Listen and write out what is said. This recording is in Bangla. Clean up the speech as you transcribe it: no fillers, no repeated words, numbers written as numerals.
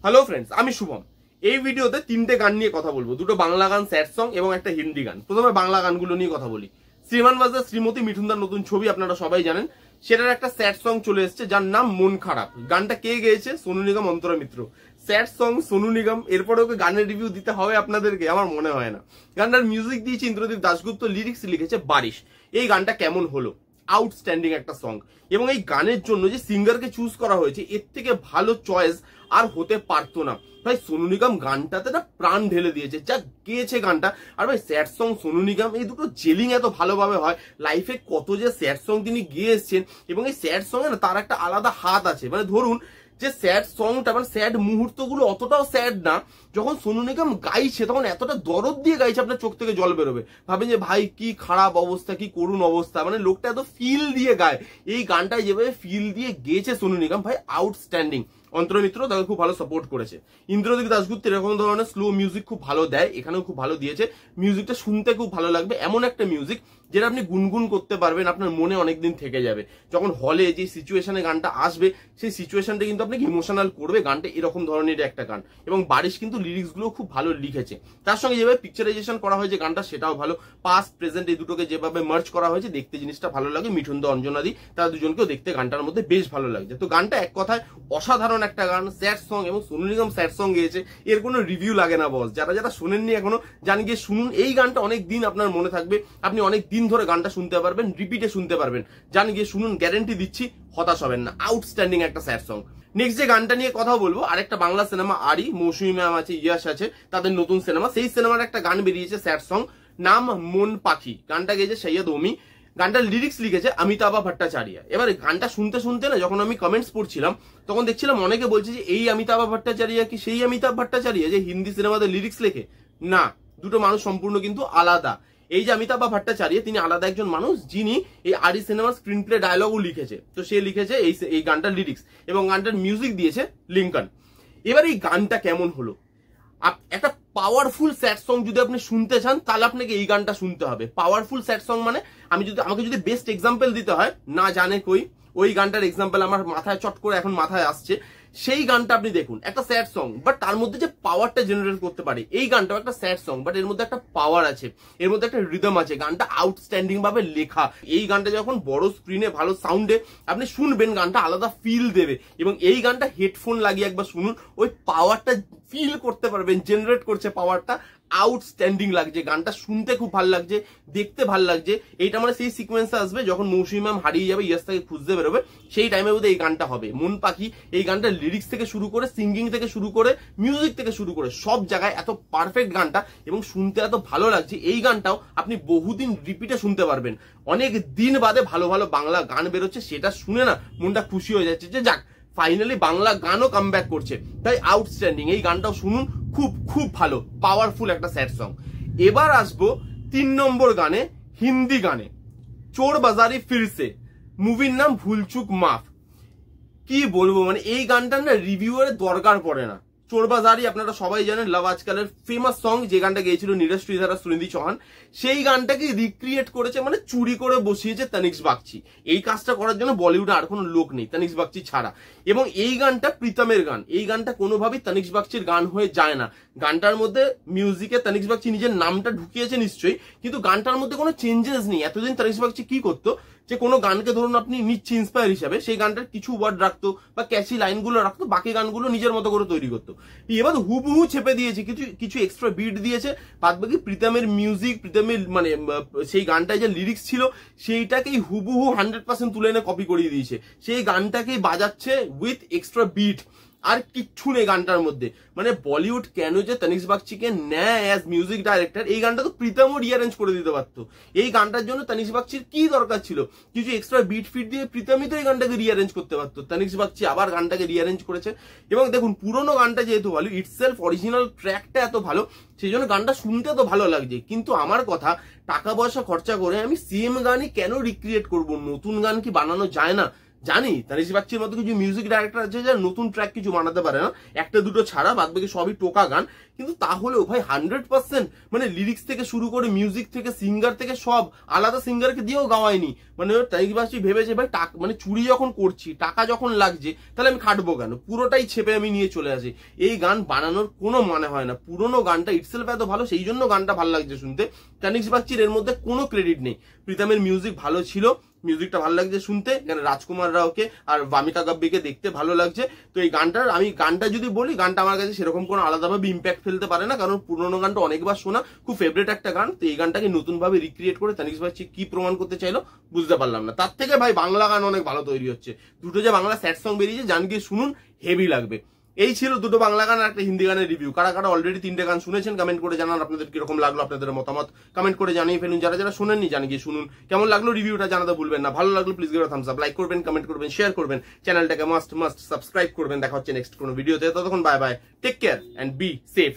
হ্যালো ফ্রেন্ডস, আমি শুভম। এই ভিডিওতে তিনটে গান নিয়ে কথা বলবো, দুটো বাংলা গান স্যাড সং এবং একটা হিন্দি গান। প্রথমে বাংলা গানগুলো নিয়ে কথা বলি। শ্রীমান বাজার শ্রীমতী মিঠুনদার নতুন ছবি আপনারা সবাই জানেন, সেটার একটা স্যাড সং চলে এসেছে যার নাম মন খারাপ। গানটা কে গেয়েছে? সোনু নিগম, অন্তরা মিত্র। স্যাড সং সোনু নিগম, এরপরে ওকে গানের রিভিউ দিতে হবে আপনাদেরকে? আমার মনে হয় না। গানটার মিউজিক দিয়েছে ইন্দ্রদীপ দাশগুপ্ত, লিরিক্স লিখেছে বারিশ। এই গানটা কেমন হলো? আউটস্ট্যান্ডিং একটা সং। এবং এই গানের জন্য যে সিঙ্গারকে চুজ করা হয়েছে, এর থেকে ভালো চয়েস আর হতে পারতো না। ভাই সোনু নিগম গানটাতে না প্রাণ ঢেলে দিয়েছে, যা গেয়েছে গানটা। আর ভাই স্যাড সং সোনু নিগম, এই দুটো জেলিং এত ভালোভাবে হয়। লাইফে কত যে স্যাড সং তিনি গেয়ে এসছেন, এবং এই স্যাড সং এ না তার একটা আলাদা হাত আছে। মানে ধরুন যে স্যাড সংটা, মানে স্যাড মুহূর্তগুলো অতটাও স্যাড না। যখন সোনু নিগম গাইছে তখন এতটা দরদ দিয়ে গাইছে, আপনার চোখ থেকে জল বেরোবে। ভাবেন যে ভাই কি খারাপ অবস্থা, কি করুণ অবস্থা। মানে লোকটা এত ফিল দিয়ে গায়। এই গানটায় যেভাবে ফিল দিয়ে গেয়েছে সোনু নিগম, ভাই আউটস্ট্যান্ডিং। অন্তরা মিত্র তাকে খুব ভালো সাপোর্ট করেছে। ইন্দ্রদীপ দাশগুপ্ত এরকম ধরনের স্লো মিউজিক খুব ভালো দেয়, এখানেও খুব ভালো দিয়েছে। মিউজিকটা শুনতে খুব ভালো লাগবে, এমন একটা মিউজিক যেটা আপনি গুনগুন করতে পারবেন, আপনার মনে অনেকদিন থেকে যাবে। যখন হলে যে সিচুয়েশনে গানটা আসবে, সেই সিচুয়েশনটা কিন্তু আপনাকে ইমোশনাল করবে। গানটা এরকম ধরনের একটা গান, এবং বারিশ কিন্তু লিরিক্স গুলো খুব ভালো লিখেছে। তার সঙ্গে যেভাবে পিকচারাইজেশন করা হয়েছে গানটা, সেটাও ভালো। পাস্ট প্রেজেন্ট এই দুটোকে যেভাবে মার্চ করা হয়েছে, দেখতে জিনিসটা ভালো লাগে। মিঠুনদা, অঞ্জনাদি, তারা দুজনকেও দেখতে গানটার মধ্যে বেশ ভালো লাগছে। তো গানটা এক কথায় অসাধারণ একটা গান, স্যাড সং, এবং সোনু নিগম স্যাড সং গেয়েছে, এর কোনো রিভিউ লাগে না বস। যারা যারা শোনেননি এখনো, জান গিয়ে শুনুন। এই গানটা অনেক দিন আপনার মনে থাকবে, আপনি অনেক দিন ধরে গানটা শুনতে পারবেন, রিপিটে শুনতে পারবেন। জান গিয়ে শুনুন, গ্যারেন্টি দিচ্ছি হতাশ হবেন না। আউটস্ট্যান্ডিং একটা স্যাড সং। নেক্সট যে গানটা নিয়ে কথা বলবো, আরেকটা বাংলা সিনেমা, আরি, মৌসুমী ম্যাম আছে, ইয়াশ আছে, তাদের নতুন সিনেমা। সেই সিনেমার একটা গান বেরিয়েছে স্যাড সং, নাম মন পাখি। গানটা গেয়েছে সৈয়দ ওমি। গানটার লিরিক্স লিখেছে অমিতাভা ভট্টাচার্য। এবার গানটা শুনতে শুনতে না, যখন আমি কমেন্টস পড়ছিলাম, তখন দেখছিলাম অনেকে বলছে যে এই অমিতাভা ভট্টাচার্য কি সেই অমিতাভ ভট্টাচার্য যে হিন্দি সিনেমাতে লিরিক্স লেখে? না, দুটো মানুষ সম্পূর্ণ কিন্তু আলাদা। এই যে অমিতাভা ভট্টাচার্য, তিনি আলাদা একজন মানুষ, যিনি এই আরি সিনেমার স্ক্রিন প্লে ডায়লগও লিখেছে। তো সে লিখেছে এই গানটার লিরিক্স, এবং গানটার মিউজিক দিয়েছে লিঙ্কন। এবার এই গানটা কেমন হলো? একটা পাওয়ারফুল স্যাড সং যদি আপনি শুনতে চান, তাহলে আপনাকে এই গানটা শুনতে হবে। পাওয়ারফুল স্যাড সং মানে, আমাকে যদি বেস্ট এক্সাম্পল দিতে হয়, না জানে কই, ওই গানটার এক্সাম্পল আমার মাথায় চট করে এখন মাথায় আসছে। সেই গানটা আপনি দেখুন, একটা স্যাড সং, বাট তার মধ্যে যে পাওয়ারটা জেনারেট করতে পারে। এই গানটাও একটা স্যাড সং, বাট এর মধ্যে একটা পাওয়ার আছে, এর মধ্যে একটা রিদম আছে। গানটা আউটস্ট্যান্ডিং ভাবে লেখা। এই গানটা যখন বড় স্ক্রিনে ভালো সাউন্ডে আপনি শুনবেন, গানটা আলাদা ফিল দেবে। এবং এই গানটা হেডফোন লাগিয়ে একবার শুনুন, ওই পাওয়ারটা ফিল করতে পারবেন, জেনারেট করছে পাওয়ারটা। আউটস্ট্যান্ডিং লাগছে, গানটা শুনতে খুব ভালো লাগছে, দেখতে ভালো লাগছে। এইটা মানে সেই সিকোয়েন্সে আসবে যখন মৌসুমী ম্যাম হারিয়ে যাবে, ইয়াস তাকে খুঁজতে বেরোবে, সেই টাইমের মধ্যে এই গানটা হবে। মন পাখি, এই গানটা লিরিক্স থেকে শুরু করে, সিঙ্গিং থেকে শুরু করে, মিউজিক থেকে শুরু করে, সব জায়গায় এত পারফেক্ট গানটা, এবং শুনতে এত ভালো লাগছে। এই গানটাও আপনি বহুদিন রিপিটে শুনতে পারবেন। অনেক দিন বাদে ভালো ভালো বাংলা গান বেরোচ্ছে, সেটা শুনে না মনটা খুশি হয়ে যাচ্ছে যে যাক, ফাইনালি বাংলা গানও কামব্যাক করছে। তাই আউটস্ট্যান্ডিং, এই গানটাও শুনুন, খুব খুব ভালো, পাওয়ারফুল একটা স্যাড সং। এবার আসবো 3 নম্বর গানে, হিন্দি গানে, চোর বাজারি ফিরসে। মুভির নাম ভুলচুক মাফ। কি বলবো, মানে এই গানটার না রিভিউয়ের দরকার পড়ে না। চোর বাজারি আপনারা সবাই জানেন, লাভ আজকালের ফেমাস সং, যে গানটা গেয়েছিল নীরজ শ্রীধর আর সুনিধি চৌহান। সেই গানটাকে রিক্রিয়েট করেছে, মানে চুরি করে বসিয়েছে তনিষ্ক বাগচি। এই কাজটা করার জন্য বলিউডে আর কোনো লোক নেই তনিষ্ক বাগচি ছাড়া। এবং এই গানটা প্রীতমের গান। এই গানটা কোনোভাবেই তনিষ্ক বাগচির গান হয়ে যায় না। গানটার মধ্যে মিউজিকে তনিষ্ক বাগচি নিজের নামটা ঢুকিয়েছে নিশ্চয়ই, কিন্তু গানটার মধ্যে কোনো চেঞ্জেস নেই। এতদিন তনিষ্ক বাগচি কি করতো, যে কোনো গানকে ধরুন আপনি নিচ্ছে ইন্সপায়ার হিসাবে, সেই গানটার কিছু ওয়ার্ড রাখতো বা ক্যাচি লাইনগুলো রাখতো, বাকি গানগুলো নিজের মতো করে তৈরি করতো। এবার হুবহু ছেপে দিয়েছে, কিছু কিছু এক্সট্রা বিট দিয়েছে, বাদ বাকি প্রীতমের মিউজিক, প্রীতমের মানে সেই গানটায় যে লিরিক্স ছিল, সেইটাকেই হুবহু 100% তুলে এনে কপি করিয়ে দিয়েছে। সেই গানটাকেই বাজাচ্ছে উইথ এক্সট্রা বিট, আর কিচ্ছু নেই গানটার মধ্যে। মানে বলিউড কেন যে তনিষ্ক বাগচিকে নেয় অ্যাজ মিউজিক ডাইরেক্টর, এই গানটা তো প্রীতমও রিঅ্যারেঞ্জ করে দিতে পারতো। এই গানটার জন্য তনিষ্ক বাগচির কি দরকার ছিল? কিছু এক্সট্রা বিট ফিট দিয়ে প্রীতমই তো এই গানটাকে রিঅ্যারেঞ্জ করতে পারতো। তনিষ্ক বাগচি আবার গানটাকে রিঅ্যারেঞ্জ করেছে। এবং দেখুন, পুরোনো গানটা যেহেতু ভালো, ইটসেলফ অরিজিনাল ট্র্যাকটা এত ভালো, সেই জন্য গানটা শুনতে তো ভালো লাগছে। কিন্তু আমার কথা, টাকা পয়সা খরচা করে আমি সেম গানই কেন রিক্রিয়েট করব? নতুন গান কি বানানো যায় না? জানি তানিশ বাগচির মতো কিছু মিউজিক ডাইরেক্টর আছে যারা নতুন ট্র্যাক কিছু বানাতে পারে না, একটা দুটো ছাড়া বাদ বাকি সবই টোকা গান, কিন্তু তাহলেও ভাই 100% মানে লিরিক্স থেকে শুরু করে মিউজিক থেকে সিঙ্গার থেকে সব আলাদা সিঙ্গারকে দিয়েও গাওয়ায়নি। মানে তানিশ বাগচি ভেবেছে ভাই মানে চুরি যখন করছি, টাকা যখন লাগছে, তাহলে আমি খাটবো কেন, পুরোটাই ছেপে আমি নিয়ে চলে আসি। এই গান বানানোর কোনো মানে হয় না, পুরোনো গানটা ইটসেলফ এত ভালো, সেই জন্য গানটা ভালো লাগছে শুনতে। তানিশ বাগচির এর মধ্যে কোনো ক্রেডিট নেই। প্রীতমের মিউজিক ভালো ছিল, মিউজিকটা ভালো লাগছে শুনতে, এখানে রাজকুমার রাওকে আর বামিকা গাব্বিকে দেখতে ভালো লাগছে। তো এই গানটার আমি গানটা যদি বলি, গানটা আমার কাছে সেরকম কোনো আলাদাভাবে ইম্প্যাক্ট ফেলতে পারে না, কারণ পুরোনো গানটা অনেকবার শোনা, খুব ফেভারিট একটা গান। তো এই গানটাকে নতুন ভাবে রিক্রিয়েট করে তানিশ বাগচি কি প্রমাণ করতে চাইলো বুঝতে পারলাম না। তার থেকে ভাই বাংলা গান অনেক ভালো তৈরি হচ্ছে, দুটো যে বাংলা স্যাড সং বেরিয়েছে, গান গিয়ে শুনুন, হেভি লাগবে। এই ছিল দুটো বাংলা গান আর একটা হিন্দি গানের রিভিউ। কারা কারা অলরেডি 3টে গান শুনেছেন কমেন্ট করে জানান আপনাদের কিরকম লাগলো, আপনাদের মতামত কমেন্ট করে জানিয়ে ফেলুন। যারা যারা শুনেননি জানি গিয়ে শুনুন, কেমন লাগলো রিভিউটা জানাতে ভুলবেন না। ভালো লাগলো please give a Thums up, like করবেন, কমেন্ট করবেন, শেয়ার করবেন, চ্যানেলটাকে মাস্ট সাবস্ক্রাইব করবেন। দেখা হচ্ছে নেক্সট কোনো ভিডিওতে, ততক্ষণ bye bye, take care and be safe.